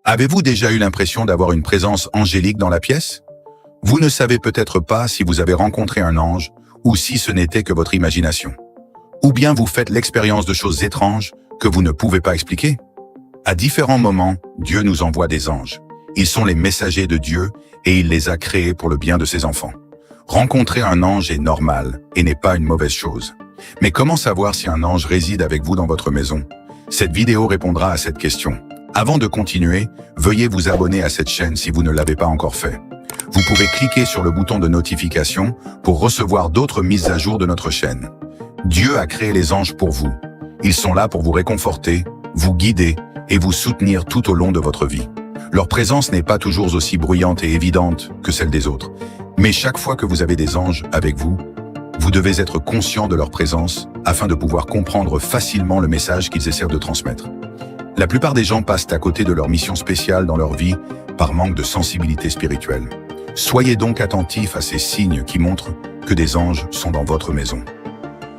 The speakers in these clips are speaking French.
Avez-vous déjà eu l'impression d'avoir une présence angélique dans la pièce? Vous ne savez peut-être pas si vous avez rencontré un ange ou si ce n'était que votre imagination. Ou bien vous faites l'expérience de choses étranges que vous ne pouvez pas expliquer. À différents moments, Dieu nous envoie des anges. Ils sont les messagers de Dieu et il les a créés pour le bien de ses enfants. Rencontrer un ange est normal et n'est pas une mauvaise chose. Mais comment savoir si un ange réside avec vous dans votre maison? Cette vidéo répondra à cette question. Avant de continuer, veuillez vous abonner à cette chaîne si vous ne l'avez pas encore fait. Vous pouvez cliquer sur le bouton de notification pour recevoir d'autres mises à jour de notre chaîne. Dieu a créé les anges pour vous. Ils sont là pour vous réconforter, vous guider et vous soutenir tout au long de votre vie. Leur présence n'est pas toujours aussi bruyante et évidente que celle des autres. Mais chaque fois que vous avez des anges avec vous, vous devez être conscient de leur présence afin de pouvoir comprendre facilement le message qu'ils essaient de transmettre. La plupart des gens passent à côté de leur mission spéciale dans leur vie par manque de sensibilité spirituelle. Soyez donc attentifs à ces signes qui montrent que des anges sont dans votre maison.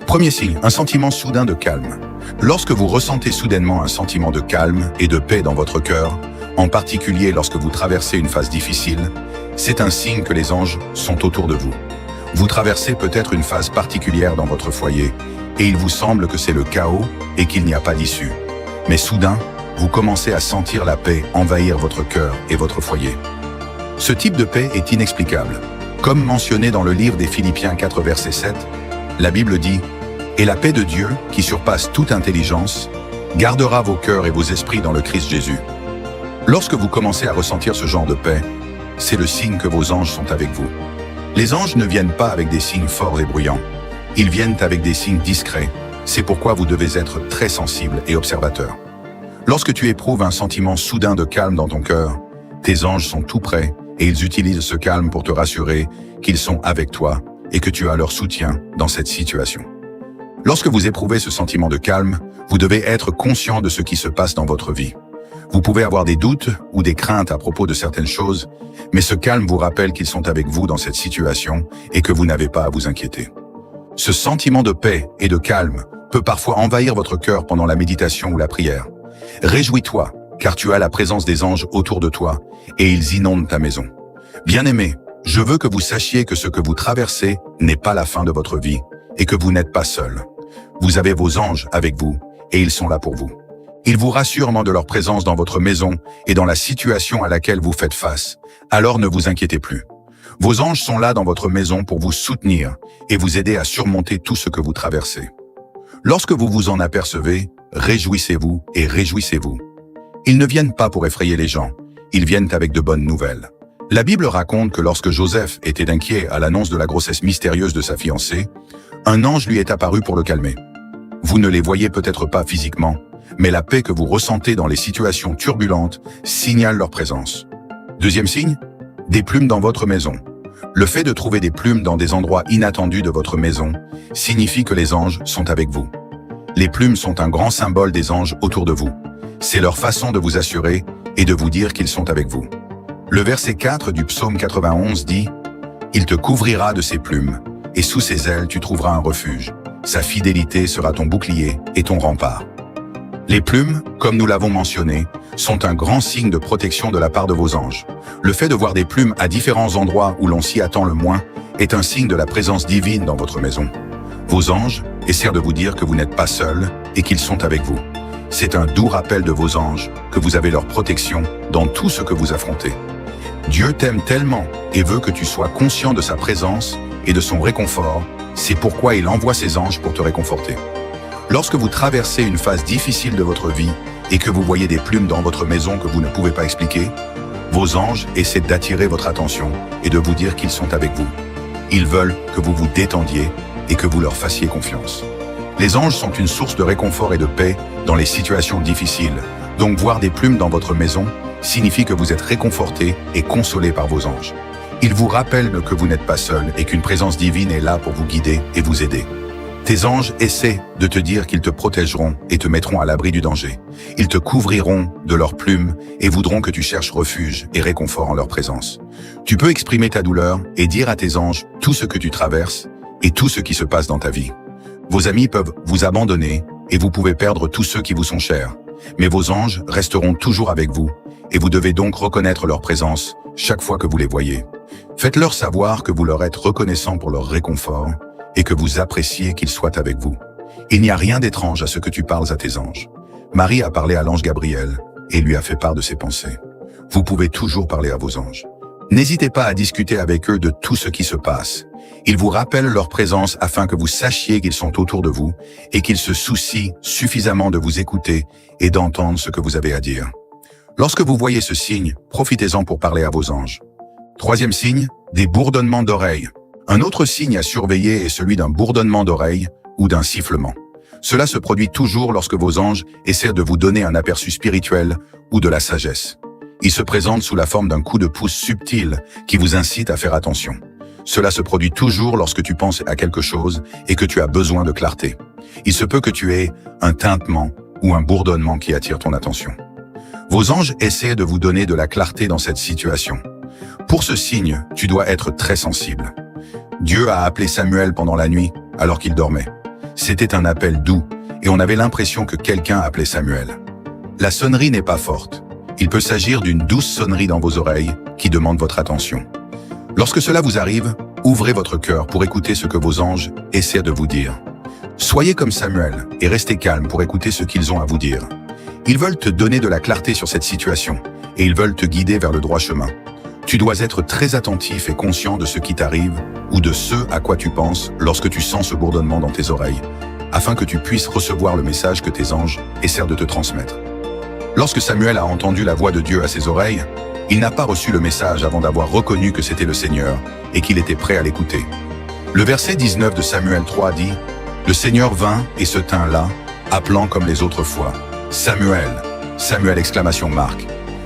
Premier signe, un sentiment soudain de calme. Lorsque vous ressentez soudainement un sentiment de calme et de paix dans votre cœur, en particulier lorsque vous traversez une phase difficile, c'est un signe que les anges sont autour de vous. Vous traversez peut-être une phase particulière dans votre foyer et il vous semble que c'est le chaos et qu'il n'y a pas d'issue. Mais soudain, vous commencez à sentir la paix envahir votre cœur et votre foyer. Ce type de paix est inexplicable. Comme mentionné dans le livre des Philippiens 4 verset 7, la Bible dit « Et la paix de Dieu, qui surpasse toute intelligence, gardera vos cœurs et vos esprits dans le Christ Jésus. » Lorsque vous commencez à ressentir ce genre de paix, c'est le signe que vos anges sont avec vous. Les anges ne viennent pas avec des signes forts et bruyants. Ils viennent avec des signes discrets. C'est pourquoi vous devez être très sensible et observateur. Lorsque tu éprouves un sentiment soudain de calme dans ton cœur, tes anges sont tout près et ils utilisent ce calme pour te rassurer qu'ils sont avec toi et que tu as leur soutien dans cette situation. Lorsque vous éprouvez ce sentiment de calme, vous devez être conscient de ce qui se passe dans votre vie. Vous pouvez avoir des doutes ou des craintes à propos de certaines choses, mais ce calme vous rappelle qu'ils sont avec vous dans cette situation et que vous n'avez pas à vous inquiéter. Ce sentiment de paix et de calme peut parfois envahir votre cœur pendant la méditation ou la prière. Réjouis-toi, car tu as la présence des anges autour de toi et ils inondent ta maison. Bien-aimés, je veux que vous sachiez que ce que vous traversez n'est pas la fin de votre vie et que vous n'êtes pas seul. Vous avez vos anges avec vous et ils sont là pour vous. Ils vous rassurent de leur présence dans votre maison et dans la situation à laquelle vous faites face. Alors ne vous inquiétez plus. Vos anges sont là dans votre maison pour vous soutenir et vous aider à surmonter tout ce que vous traversez. Lorsque vous vous en apercevez, réjouissez-vous et réjouissez-vous. Ils ne viennent pas pour effrayer les gens, ils viennent avec de bonnes nouvelles. La Bible raconte que lorsque Joseph était inquiet à l'annonce de la grossesse mystérieuse de sa fiancée, un ange lui est apparu pour le calmer. Vous ne les voyez peut-être pas physiquement, mais la paix que vous ressentez dans les situations turbulentes signale leur présence. Deuxième signe, des plumes dans votre maison. Le fait de trouver des plumes dans des endroits inattendus de votre maison signifie que les anges sont avec vous. Les plumes sont un grand symbole des anges autour de vous. C'est leur façon de vous assurer et de vous dire qu'ils sont avec vous. Le verset 4 du psaume 91 dit « Il te couvrira de ses plumes, et sous ses ailes tu trouveras un refuge. Sa fidélité sera ton bouclier et ton rempart. » Les plumes, comme nous l'avons mentionné, sont un grand signe de protection de la part de vos anges. Le fait de voir des plumes à différents endroits où l'on s'y attend le moins est un signe de la présence divine dans votre maison. Vos anges essaient de vous dire que vous n'êtes pas seul et qu'ils sont avec vous. C'est un doux rappel de vos anges que vous avez leur protection dans tout ce que vous affrontez. Dieu t'aime tellement et veut que tu sois conscient de sa présence et de son réconfort. C'est pourquoi il envoie ses anges pour te réconforter. Lorsque vous traversez une phase difficile de votre vie et que vous voyez des plumes dans votre maison que vous ne pouvez pas expliquer, vos anges essaient d'attirer votre attention et de vous dire qu'ils sont avec vous. Ils veulent que vous vous détendiez et que vous leur fassiez confiance. Les anges sont une source de réconfort et de paix dans les situations difficiles. Donc voir des plumes dans votre maison signifie que vous êtes réconforté et consolé par vos anges. Ils vous rappellent que vous n'êtes pas seul et qu'une présence divine est là pour vous guider et vous aider. Tes anges essaient de te dire qu'ils te protégeront et te mettront à l'abri du danger. Ils te couvriront de leurs plumes et voudront que tu cherches refuge et réconfort en leur présence. Tu peux exprimer ta douleur et dire à tes anges tout ce que tu traverses et tout ce qui se passe dans ta vie. Vos amis peuvent vous abandonner et vous pouvez perdre tous ceux qui vous sont chers. Mais vos anges resteront toujours avec vous et vous devez donc reconnaître leur présence chaque fois que vous les voyez. Faites-leur savoir que vous leur êtes reconnaissant pour leur réconfort et que vous appréciez qu'ils soient avec vous. Il n'y a rien d'étrange à ce que tu parles à tes anges. Marie a parlé à l'ange Gabriel et lui a fait part de ses pensées. Vous pouvez toujours parler à vos anges. N'hésitez pas à discuter avec eux de tout ce qui se passe. Ils vous rappellent leur présence afin que vous sachiez qu'ils sont autour de vous et qu'ils se soucient suffisamment de vous écouter et d'entendre ce que vous avez à dire. Lorsque vous voyez ce signe, profitez-en pour parler à vos anges. Troisième signe, des bourdonnements d'oreilles. Un autre signe à surveiller est celui d'un bourdonnement d'oreilles ou d'un sifflement. Cela se produit toujours lorsque vos anges essaient de vous donner un aperçu spirituel ou de la sagesse. Il se présente sous la forme d'un coup de pouce subtil qui vous incite à faire attention. Cela se produit toujours lorsque tu penses à quelque chose et que tu as besoin de clarté. Il se peut que tu aies un tintement ou un bourdonnement qui attire ton attention. Vos anges essaient de vous donner de la clarté dans cette situation. Pour ce signe, tu dois être très sensible. Dieu a appelé Samuel pendant la nuit alors qu'il dormait. C'était un appel doux et on avait l'impression que quelqu'un appelait Samuel. La sonnerie n'est pas forte. Il peut s'agir d'une douce sonnerie dans vos oreilles qui demande votre attention. Lorsque cela vous arrive, ouvrez votre cœur pour écouter ce que vos anges essaient de vous dire. Soyez comme Samuel et restez calme pour écouter ce qu'ils ont à vous dire. Ils veulent te donner de la clarté sur cette situation et ils veulent te guider vers le droit chemin. Tu dois être très attentif et conscient de ce qui t'arrive ou de ce à quoi tu penses lorsque tu sens ce bourdonnement dans tes oreilles, afin que tu puisses recevoir le message que tes anges essaient de te transmettre. Lorsque Samuel a entendu la voix de Dieu à ses oreilles, il n'a pas reçu le message avant d'avoir reconnu que c'était le Seigneur et qu'il était prêt à l'écouter. Le verset 19 de Samuel 3 dit « Le Seigneur vint et se tint là, appelant comme les autres fois. Samuel, Samuel !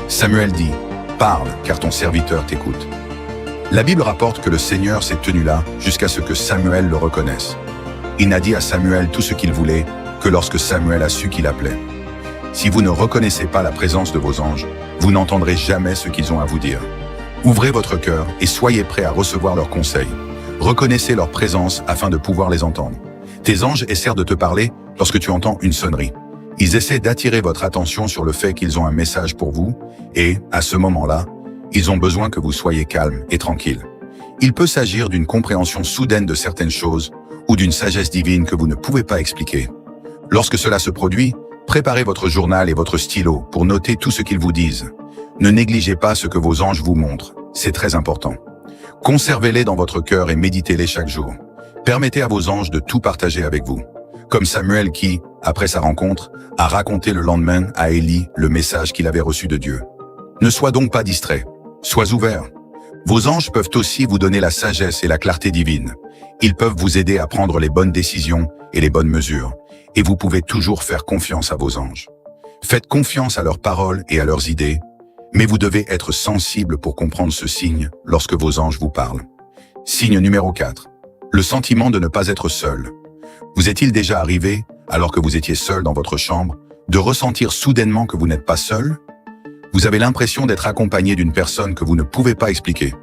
Samuel dit « Parle, car ton serviteur t'écoute. » La Bible rapporte que le Seigneur s'est tenu là jusqu'à ce que Samuel le reconnaisse. Il n'a dit à Samuel tout ce qu'il voulait que lorsque Samuel a su qu'il appelait. Si vous ne reconnaissez pas la présence de vos anges, vous n'entendrez jamais ce qu'ils ont à vous dire. Ouvrez votre cœur et soyez prêts à recevoir leurs conseils. Reconnaissez leur présence afin de pouvoir les entendre. Tes anges essaient de te parler lorsque tu entends une sonnerie. Ils essaient d'attirer votre attention sur le fait qu'ils ont un message pour vous et, à ce moment-là, ils ont besoin que vous soyez calme et tranquille. Il peut s'agir d'une compréhension soudaine de certaines choses ou d'une sagesse divine que vous ne pouvez pas expliquer. Lorsque cela se produit, préparez votre journal et votre stylo pour noter tout ce qu'ils vous disent. Ne négligez pas ce que vos anges vous montrent, c'est très important. Conservez-les dans votre cœur et méditez-les chaque jour. Permettez à vos anges de tout partager avec vous. Comme Samuel qui, après sa rencontre, a raconté le lendemain à Élie le message qu'il avait reçu de Dieu. Ne sois donc pas distrait, sois ouvert. Vos anges peuvent aussi vous donner la sagesse et la clarté divine. Ils peuvent vous aider à prendre les bonnes décisions et les bonnes mesures. Et vous pouvez toujours faire confiance à vos anges. Faites confiance à leurs paroles et à leurs idées, mais vous devez être sensible pour comprendre ce signe lorsque vos anges vous parlent. Signe numéro 4. Le sentiment de ne pas être seul. Vous est-il déjà arrivé, alors que vous étiez seul dans votre chambre, de ressentir soudainement que vous n'êtes pas seul? Vous avez l'impression d'être accompagné d'une personne que vous ne pouvez pas expliquer.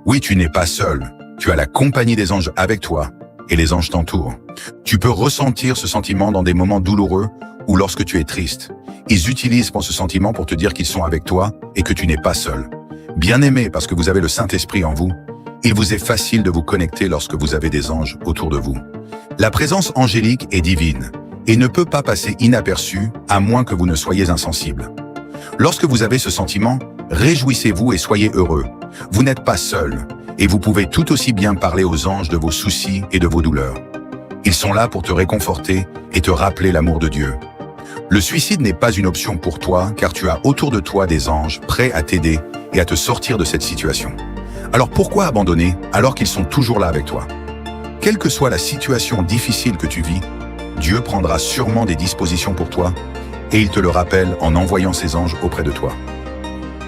Oui, tu n'es pas seul, tu as la compagnie des anges avec toi, et les anges t'entourent. Tu peux ressentir ce sentiment dans des moments douloureux ou lorsque tu es triste. Ils utilisent ce sentiment pour te dire qu'ils sont avec toi et que tu n'es pas seul. Bien-aimé parce que vous avez le Saint-Esprit en vous, il vous est facile de vous connecter lorsque vous avez des anges autour de vous. La présence angélique est divine et ne peut pas passer inaperçue à moins que vous ne soyez insensible. Lorsque vous avez ce sentiment, réjouissez-vous et soyez heureux. Vous n'êtes pas seul et vous pouvez tout aussi bien parler aux anges de vos soucis et de vos douleurs. Ils sont là pour te réconforter et te rappeler l'amour de Dieu. Le suicide n'est pas une option pour toi car tu as autour de toi des anges prêts à t'aider et à te sortir de cette situation. Alors pourquoi abandonner alors qu'ils sont toujours là avec toi? Quelle que soit la situation difficile que tu vis, Dieu prendra sûrement des dispositions pour toi et il te le rappelle en envoyant ses anges auprès de toi.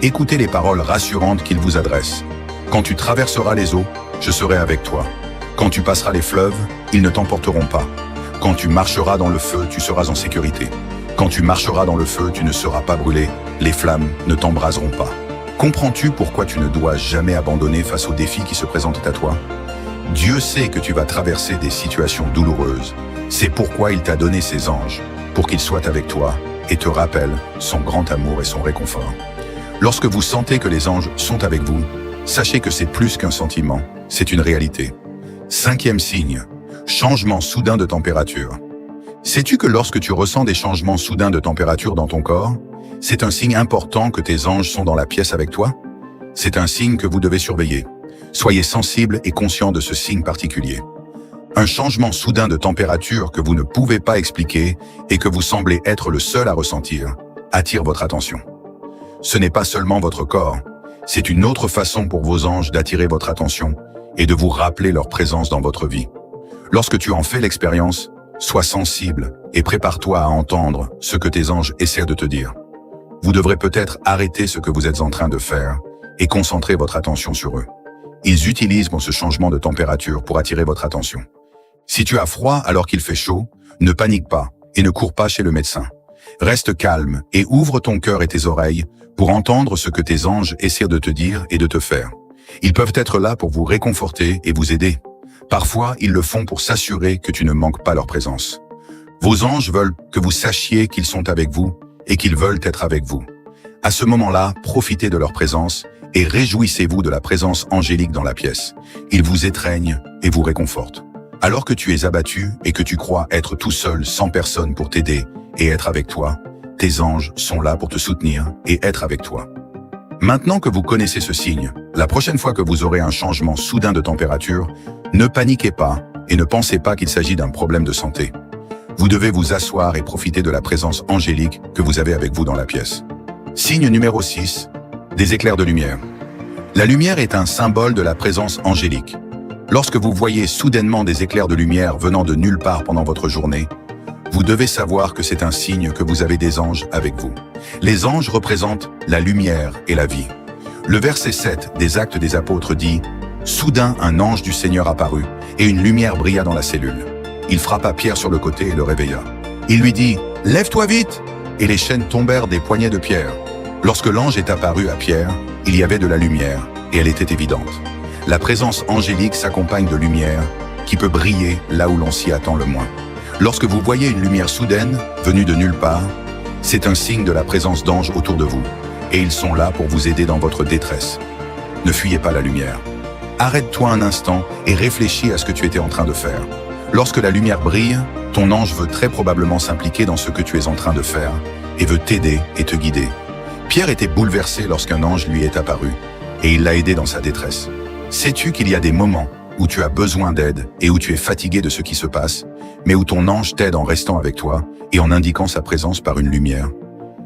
Écoutez les paroles rassurantes qu'il vous adresse. Quand tu traverseras les eaux, je serai avec toi. Quand tu passeras les fleuves, ils ne t'emporteront pas. Quand tu marcheras dans le feu, tu seras en sécurité. Quand tu marcheras dans le feu, tu ne seras pas brûlé. Les flammes ne t'embraseront pas. Comprends-tu pourquoi tu ne dois jamais abandonner face aux défis qui se présentent à toi? Dieu sait que tu vas traverser des situations douloureuses. C'est pourquoi il t'a donné ses anges, pour qu'ils soient avec toi et te rappellent son grand amour et son réconfort. Lorsque vous sentez que les anges sont avec vous, sachez que c'est plus qu'un sentiment, c'est une réalité. 5e signe, changement soudain de température. Sais-tu que lorsque tu ressens des changements soudains de température dans ton corps, c'est un signe important que tes anges sont dans la pièce avec toi? C'est un signe que vous devez surveiller. Soyez sensible et conscient de ce signe particulier. Un changement soudain de température que vous ne pouvez pas expliquer et que vous semblez être le seul à ressentir, attire votre attention. Ce n'est pas seulement votre corps, c'est une autre façon pour vos anges d'attirer votre attention et de vous rappeler leur présence dans votre vie. Lorsque tu en fais l'expérience, sois sensible et prépare-toi à entendre ce que tes anges essaient de te dire. Vous devrez peut-être arrêter ce que vous êtes en train de faire et concentrer votre attention sur eux. Ils utilisent ce changement de température pour attirer votre attention. Si tu as froid alors qu'il fait chaud, ne panique pas et ne cours pas chez le médecin. Reste calme et ouvre ton cœur et tes oreilles pour entendre ce que tes anges essaient de te dire et de te faire. Ils peuvent être là pour vous réconforter et vous aider. Parfois, ils le font pour s'assurer que tu ne manques pas leur présence. Vos anges veulent que vous sachiez qu'ils sont avec vous et qu'ils veulent être avec vous. À ce moment-là, profitez de leur présence et réjouissez-vous de la présence angélique dans la pièce. Ils vous étreignent et vous réconfortent. Alors que tu es abattu et que tu crois être tout seul sans personne pour t'aider et être avec toi, tes anges sont là pour te soutenir et être avec toi. Maintenant que vous connaissez ce signe, la prochaine fois que vous aurez un changement soudain de température, ne paniquez pas et ne pensez pas qu'il s'agit d'un problème de santé. Vous devez vous asseoir et profiter de la présence angélique que vous avez avec vous dans la pièce. Signe numéro 6, des éclairs de lumière. La lumière est un symbole de la présence angélique. Lorsque vous voyez soudainement des éclairs de lumière venant de nulle part pendant votre journée, vous devez savoir que c'est un signe que vous avez des anges avec vous. Les anges représentent la lumière et la vie. Le verset 7 des Actes des Apôtres dit « Soudain un ange du Seigneur apparut, et une lumière brilla dans la cellule. Il frappa Pierre sur le côté et le réveilla. Il lui dit « Lève-toi vite !» Et les chaînes tombèrent des poignets de Pierre. Lorsque l'ange est apparu à Pierre, il y avait de la lumière, et elle était évidente. La présence angélique s'accompagne de lumière qui peut briller là où l'on s'y attend le moins. Lorsque vous voyez une lumière soudaine, venue de nulle part, c'est un signe de la présence d'anges autour de vous, et ils sont là pour vous aider dans votre détresse. Ne fuyez pas la lumière. Arrête-toi un instant et réfléchis à ce que tu étais en train de faire. Lorsque la lumière brille, ton ange veut très probablement s'impliquer dans ce que tu es en train de faire et veut t'aider et te guider. Pierre était bouleversé lorsqu'un ange lui est apparu, et il l'a aidé dans sa détresse. Sais-tu qu'il y a des moments où tu as besoin d'aide et où tu es fatigué de ce qui se passe, mais où ton ange t'aide en restant avec toi et en indiquant sa présence par une lumière?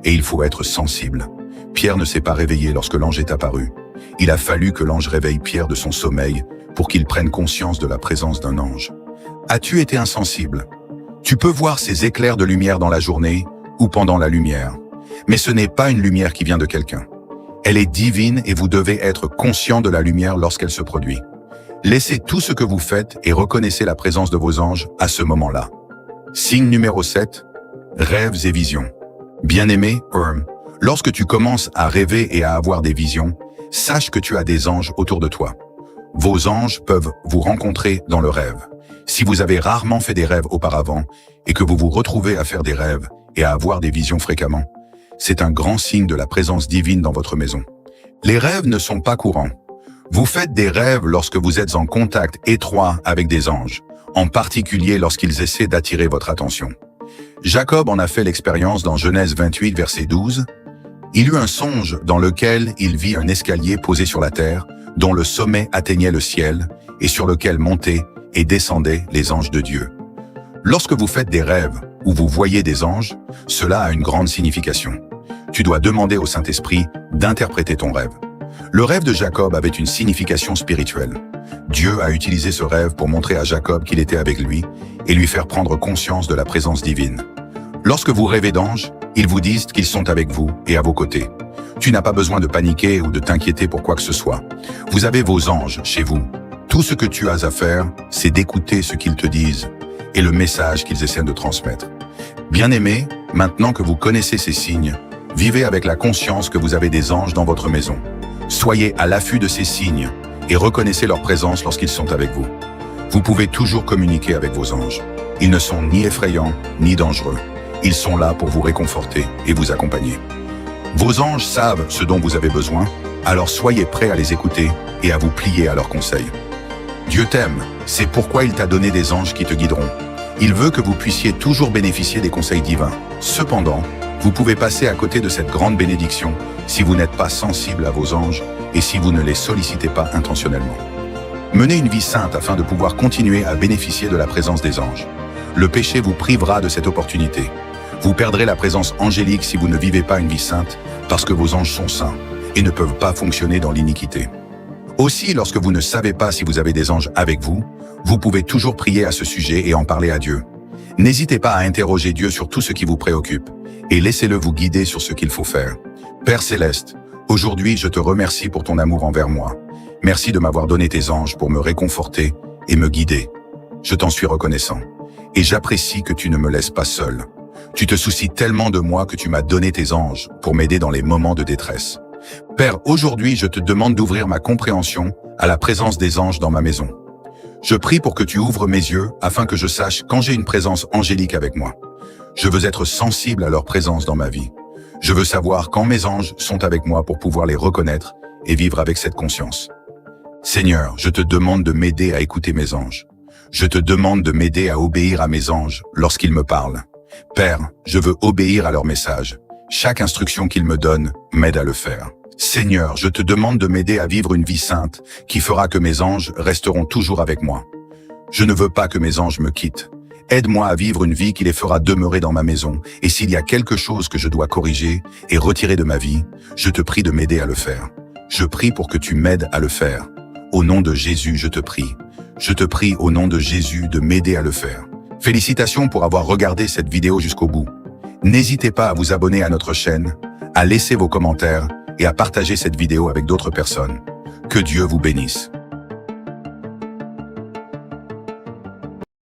Et il faut être sensible. Pierre ne s'est pas réveillé lorsque l'ange est apparu. Il a fallu que l'ange réveille Pierre de son sommeil pour qu'il prenne conscience de la présence d'un ange. As-tu été insensible? Tu peux voir ces éclairs de lumière dans la journée ou pendant la lumière. Mais ce n'est pas une lumière qui vient de quelqu'un. Elle est divine et vous devez être conscient de la lumière lorsqu'elle se produit. Laissez tout ce que vous faites et reconnaissez la présence de vos anges à ce moment-là. Signe numéro 7, rêves et visions. Bien-aimé, lorsque tu commences à rêver et à avoir des visions, sache que tu as des anges autour de toi. Vos anges peuvent vous rencontrer dans le rêve. Si vous avez rarement fait des rêves auparavant et que vous vous retrouvez à faire des rêves et à avoir des visions fréquemment, c'est un grand signe de la présence divine dans votre maison. Les rêves ne sont pas courants. Vous faites des rêves lorsque vous êtes en contact étroit avec des anges, en particulier lorsqu'ils essaient d'attirer votre attention. Jacob en a fait l'expérience dans Genèse 28, verset 12. Il eut un songe dans lequel il vit un escalier posé sur la terre, dont le sommet atteignait le ciel, et sur lequel montaient et descendaient les anges de Dieu. Lorsque vous faites des rêves où vous voyez des anges, cela a une grande signification. Tu dois demander au Saint-Esprit d'interpréter ton rêve. Le rêve de Jacob avait une signification spirituelle. Dieu a utilisé ce rêve pour montrer à Jacob qu'il était avec lui et lui faire prendre conscience de la présence divine. Lorsque vous rêvez d'anges, ils vous disent qu'ils sont avec vous et à vos côtés. Tu n'as pas besoin de paniquer ou de t'inquiéter pour quoi que ce soit. Vous avez vos anges chez vous. Tout ce que tu as à faire, c'est d'écouter ce qu'ils te disent et le message qu'ils essaient de transmettre. Bien-aimés, maintenant que vous connaissez ces signes, vivez avec la conscience que vous avez des anges dans votre maison. Soyez à l'affût de ces signes et reconnaissez leur présence lorsqu'ils sont avec vous. Vous pouvez toujours communiquer avec vos anges. Ils ne sont ni effrayants ni dangereux. Ils sont là pour vous réconforter et vous accompagner. Vos anges savent ce dont vous avez besoin, alors soyez prêts à les écouter et à vous plier à leurs conseils. Dieu t'aime, c'est pourquoi il t'a donné des anges qui te guideront. Il veut que vous puissiez toujours bénéficier des conseils divins. Cependant, vous pouvez passer à côté de cette grande bénédiction si vous n'êtes pas sensible à vos anges et si vous ne les sollicitez pas intentionnellement. Menez une vie sainte afin de pouvoir continuer à bénéficier de la présence des anges. Le péché vous privera de cette opportunité. Vous perdrez la présence angélique si vous ne vivez pas une vie sainte parce que vos anges sont saints et ne peuvent pas fonctionner dans l'iniquité. Aussi, lorsque vous ne savez pas si vous avez des anges avec vous, vous pouvez toujours prier à ce sujet et en parler à Dieu. N'hésitez pas à interroger Dieu sur tout ce qui vous préoccupe et laissez-le vous guider sur ce qu'il faut faire. Père Céleste, aujourd'hui je te remercie pour ton amour envers moi. Merci de m'avoir donné tes anges pour me réconforter et me guider. Je t'en suis reconnaissant. Et j'apprécie que tu ne me laisses pas seul. Tu te soucies tellement de moi que tu m'as donné tes anges pour m'aider dans les moments de détresse. Père, aujourd'hui je te demande d'ouvrir ma compréhension à la présence des anges dans ma maison. Je prie pour que tu ouvres mes yeux afin que je sache quand j'ai une présence angélique avec moi. Je veux être sensible à leur présence dans ma vie. Je veux savoir quand mes anges sont avec moi pour pouvoir les reconnaître et vivre avec cette conscience. Seigneur, je te demande de m'aider à écouter mes anges. Je te demande de m'aider à obéir à mes anges lorsqu'ils me parlent. Père, je veux obéir à leur message. Chaque instruction qu'ils me donnent m'aide à le faire. Seigneur, je te demande de m'aider à vivre une vie sainte qui fera que mes anges resteront toujours avec moi. Je ne veux pas que mes anges me quittent. Aide-moi à vivre une vie qui les fera demeurer dans ma maison. Et s'il y a quelque chose que je dois corriger et retirer de ma vie, je te prie de m'aider à le faire. Je prie pour que tu m'aides à le faire. Au nom de Jésus, je te prie. Je te prie au nom de Jésus de m'aider à le faire. Félicitations pour avoir regardé cette vidéo jusqu'au bout. N'hésitez pas à vous abonner à notre chaîne, à laisser vos commentaires et à partager cette vidéo avec d'autres personnes. Que Dieu vous bénisse.